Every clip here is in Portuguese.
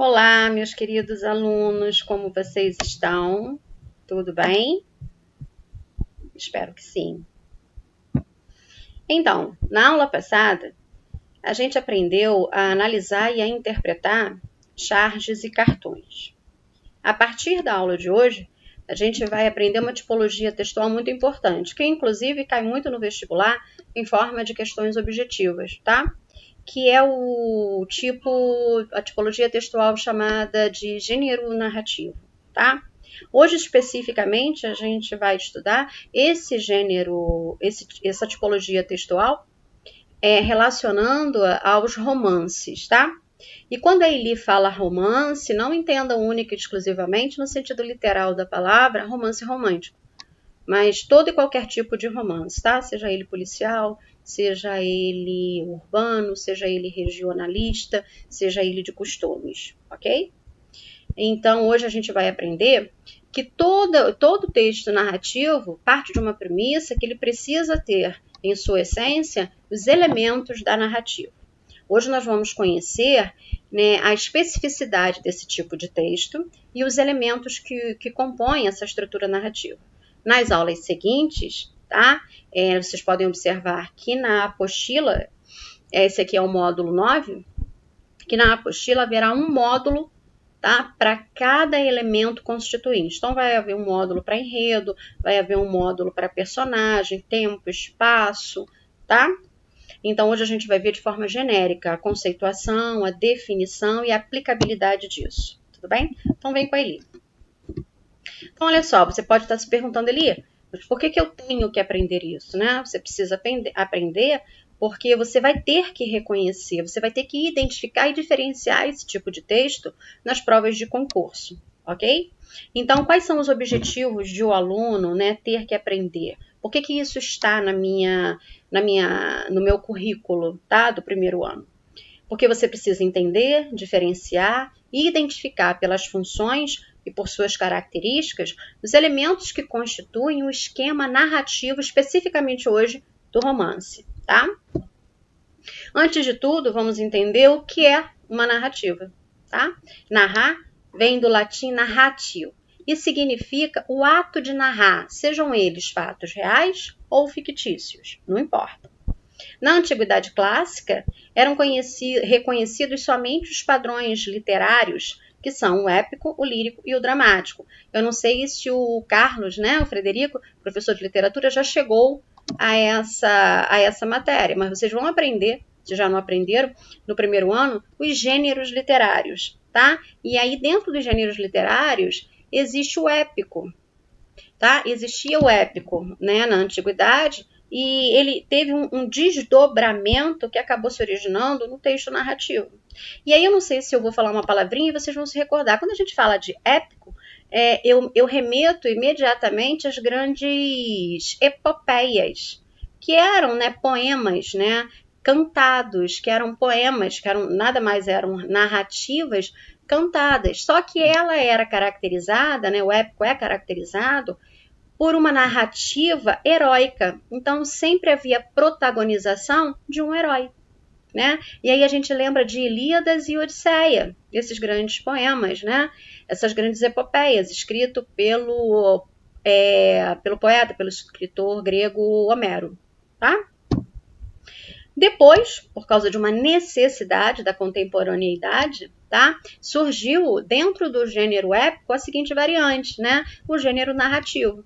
Olá, meus queridos alunos, como vocês estão? Tudo bem? Espero que sim. Então, na aula passada, a gente aprendeu a analisar e a interpretar charges e cartões. A partir da aula de hoje, a gente vai aprender uma tipologia textual muito importante, que inclusive cai muito no vestibular em forma de questões objetivas, tá? Que é a tipologia textual chamada de gênero narrativo, tá? Hoje, especificamente, a gente vai estudar esse gênero, essa tipologia textual, relacionando-a aos romances, tá? E quando a Eli fala romance, não entendam única e exclusivamente no sentido literal da palavra romance romântico, mas todo e qualquer tipo de romance, tá? Seja ele policial, seja ele urbano, seja ele regionalista, seja ele de costumes, ok? Então, hoje a gente vai aprender que todo texto narrativo parte de uma premissa que ele precisa ter, em sua essência, os elementos da narrativa. Hoje nós vamos conhecer, né, a especificidade desse tipo de texto e os elementos que compõem essa estrutura narrativa. Nas aulas seguintes, tá? Vocês podem observar que na apostila, esse aqui é o módulo 9, que na apostila haverá um módulo, tá, para cada elemento constituinte. Então, vai haver um módulo para enredo, vai haver um módulo para personagem, tempo, espaço, tá? Então, hoje a gente vai ver de forma genérica a conceituação, a definição e a aplicabilidade disso. Tudo bem? Então, vem com a Eli. Então, olha só, você pode estar se perguntando, Eli, mas por que eu tenho que aprender isso, né? Você precisa aprender porque você vai ter que reconhecer, você vai ter que identificar e diferenciar esse tipo de texto nas provas de concurso, ok? Então, quais são os objetivos de o aluno, né, ter que aprender? Por que isso está no meu currículo, tá, do primeiro ano? Porque você precisa entender, diferenciar e identificar pelas funções e por suas características os elementos que constituem o esquema narrativo, especificamente hoje, do romance, tá? Antes de tudo, vamos entender o que é uma narrativa, tá? Narrar vem do latim narratio e significa o ato de narrar, sejam eles fatos reais ou fictícios, não importa. Na Antiguidade Clássica, eram reconhecidos somente os padrões literários, que são o épico, o lírico e o dramático. Eu não sei se o Carlos, né, o Frederico, professor de literatura, já chegou a essa matéria, mas vocês vão aprender, se já não aprenderam, no primeiro ano, os gêneros literários, tá? E aí, dentro dos gêneros literários, existe o épico, tá? Existia o épico, né, na Antiguidade, e ele teve um desdobramento que acabou se originando no texto narrativo. E aí eu não sei se eu vou falar uma palavrinha e vocês vão se recordar. Quando a gente fala de épico, eu remeto imediatamente às grandes epopeias, que eram, né, poemas, né, cantados, que eram poemas, que nada mais eram narrativas cantadas. Só que ela era caracterizada, né, o épico é caracterizado por uma narrativa heróica. Então, sempre havia protagonização de um herói, né? E aí a gente lembra de Ilíadas e Odisseia, esses grandes poemas, né? Essas grandes epopeias, escrito pelo poeta, pelo escritor grego Homero, tá? Depois, por causa de uma necessidade da contemporaneidade, tá? Surgiu dentro do gênero épico a seguinte variante, né? O gênero narrativo,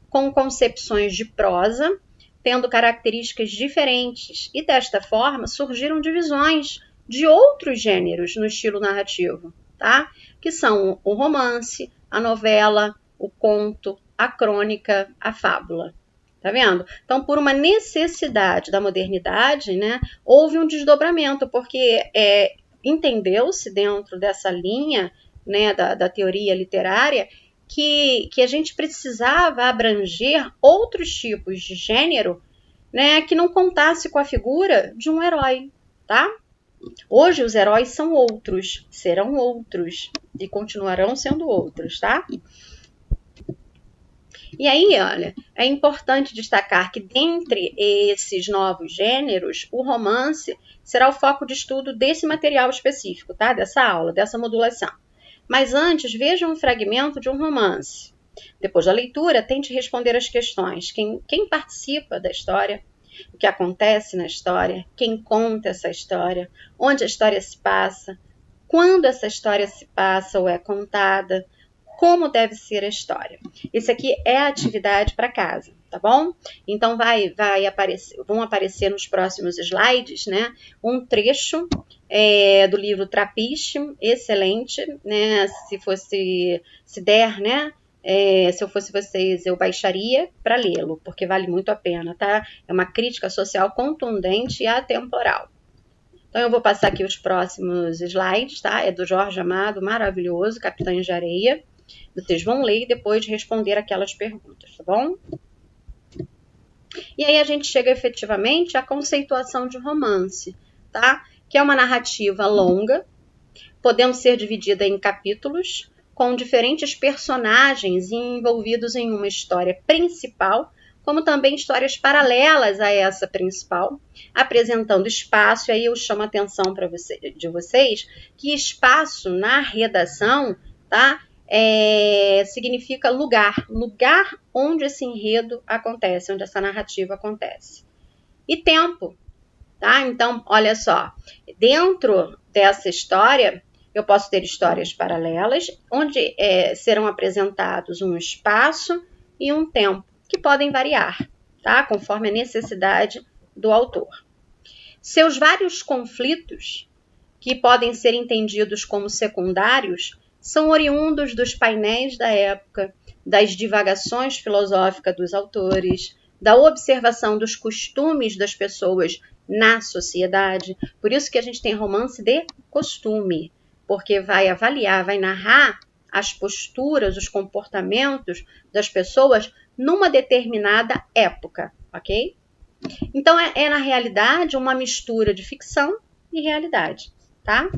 com concepções de prosa, tendo características diferentes, e desta forma surgiram divisões de outros gêneros no estilo narrativo, tá? Que são o romance, a novela, o conto, a crônica, a fábula. Tá vendo? Então, por uma necessidade da modernidade, né, houve um desdobramento, porque entendeu-se dentro dessa linha, né, da teoria literária, que a gente precisava abranger outros tipos de gênero, né, que não contasse com a figura de um herói, tá? Hoje os heróis são outros, serão outros e continuarão sendo outros, tá? E aí, olha, é importante destacar que dentre esses novos gêneros, o romance será o foco de estudo desse material específico, tá? Dessa aula, dessa modulação. Mas antes, veja um fragmento de um romance. Depois da leitura, tente responder as questões. Quem participa da história? O que acontece na história? Quem conta essa história? Onde a história se passa? Quando essa história se passa ou é contada? Como deve ser a história? Isso aqui é a atividade para casa, tá bom? Então vão aparecer nos próximos slides, né? Um trecho do livro Trapiche, excelente, né? Se der, né? Se eu fosse vocês, eu baixaria para lê-lo, porque vale muito a pena, tá? É uma crítica social contundente e atemporal. Então, eu vou passar aqui os próximos slides, tá? É do Jorge Amado, maravilhoso, Capitães de Areia. Vocês vão ler e depois responder aquelas perguntas, tá bom? E aí a gente chega efetivamente à conceituação de romance, tá? Que é uma narrativa longa, podendo ser dividida em capítulos, com diferentes personagens envolvidos em uma história principal, como também histórias paralelas a essa principal, apresentando espaço. E aí eu chamo a atenção de vocês que espaço na redação, tá? Significa lugar onde esse enredo acontece, onde essa narrativa acontece. E tempo, tá? Então, olha só, dentro dessa história, eu posso ter histórias paralelas, onde serão apresentados um espaço e um tempo, que podem variar, tá? Conforme a necessidade do autor. Seus vários conflitos, que podem ser entendidos como secundários, são oriundos dos painéis da época, das divagações filosóficas dos autores, da observação dos costumes das pessoas na sociedade. Por isso que a gente tem romance de costume, porque vai avaliar, vai narrar as posturas, os comportamentos das pessoas numa determinada época, ok? Então, na realidade, uma mistura de ficção e realidade, tá?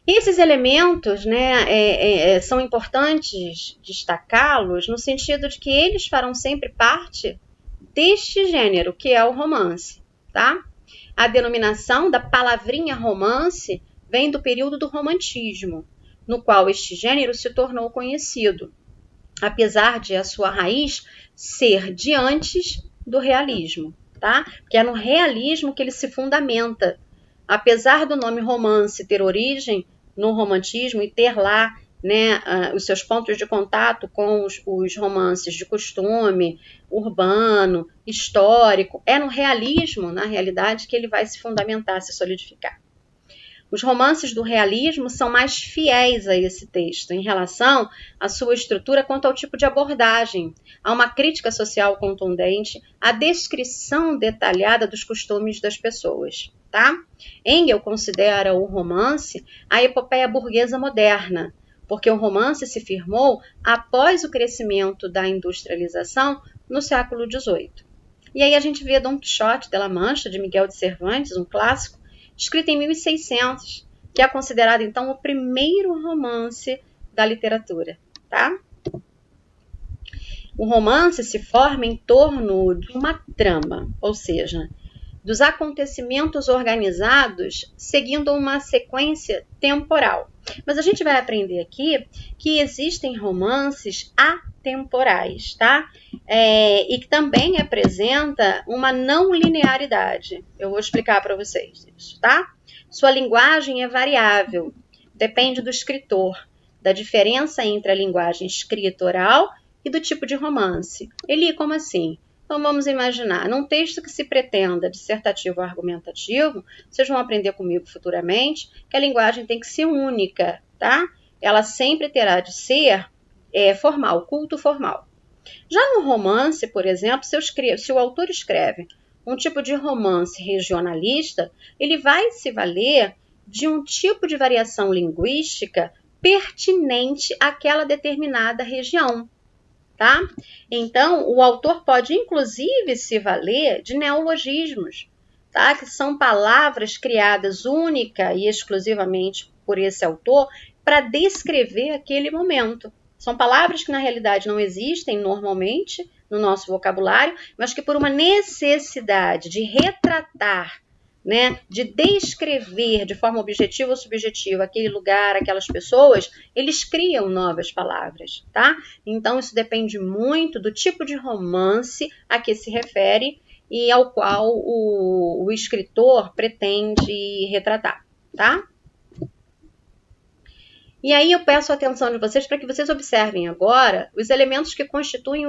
Esses elementos, né, são importantes destacá-los no sentido de que eles farão sempre parte deste gênero, que é o romance, tá? A denominação da palavrinha romance vem do período do romantismo, no qual este gênero se tornou conhecido, apesar de a sua raiz ser de antes do realismo, tá? Porque é no realismo que ele se fundamenta. Apesar do nome romance ter origem no romantismo e ter lá, né, os seus pontos de contato com os romances de costume, urbano, histórico, é no realismo, na realidade, que ele vai se fundamentar, se solidificar. Os romances do realismo são mais fiéis a esse texto em relação à sua estrutura quanto ao tipo de abordagem, a uma crítica social contundente, a descrição detalhada dos costumes das pessoas, tá? Engels considera o romance a epopeia burguesa moderna, porque o romance se firmou após o crescimento da industrialização no século XVIII. E aí a gente vê Dom Quixote de la Mancha, de Miguel de Cervantes, um clássico, escrito em 1600, que é considerado, então, o primeiro romance da literatura, tá? O romance se forma em torno de uma trama, ou seja, dos acontecimentos organizados seguindo uma sequência temporal. Mas a gente vai aprender aqui que existem romances atemporais, tá? E que também apresenta uma não linearidade. Eu vou explicar para vocês isso, tá? Sua linguagem é variável, depende do escritor, da diferença entre a linguagem escrita oral e do tipo de romance. Eli, como assim? Então, vamos imaginar, num texto que se pretenda dissertativo ou argumentativo, vocês vão aprender comigo futuramente, que a linguagem tem que ser única, tá? Ela sempre terá de ser formal, culto formal. Já no romance, por exemplo, se o autor escreve um tipo de romance regionalista, ele vai se valer de um tipo de variação linguística pertinente àquela determinada região. Tá? Então, o autor pode, inclusive, se valer de neologismos, tá? Que são palavras criadas única e exclusivamente por esse autor para descrever aquele momento. São palavras que na realidade não existem normalmente no nosso vocabulário, mas que por uma necessidade de retratar, né, de descrever de forma objetiva ou subjetiva aquele lugar, aquelas pessoas, eles criam novas palavras, tá? Então isso depende muito do tipo de romance a que se refere e ao qual o escritor pretende retratar, tá? E aí eu peço a atenção de vocês para que vocês observem agora os elementos que constituem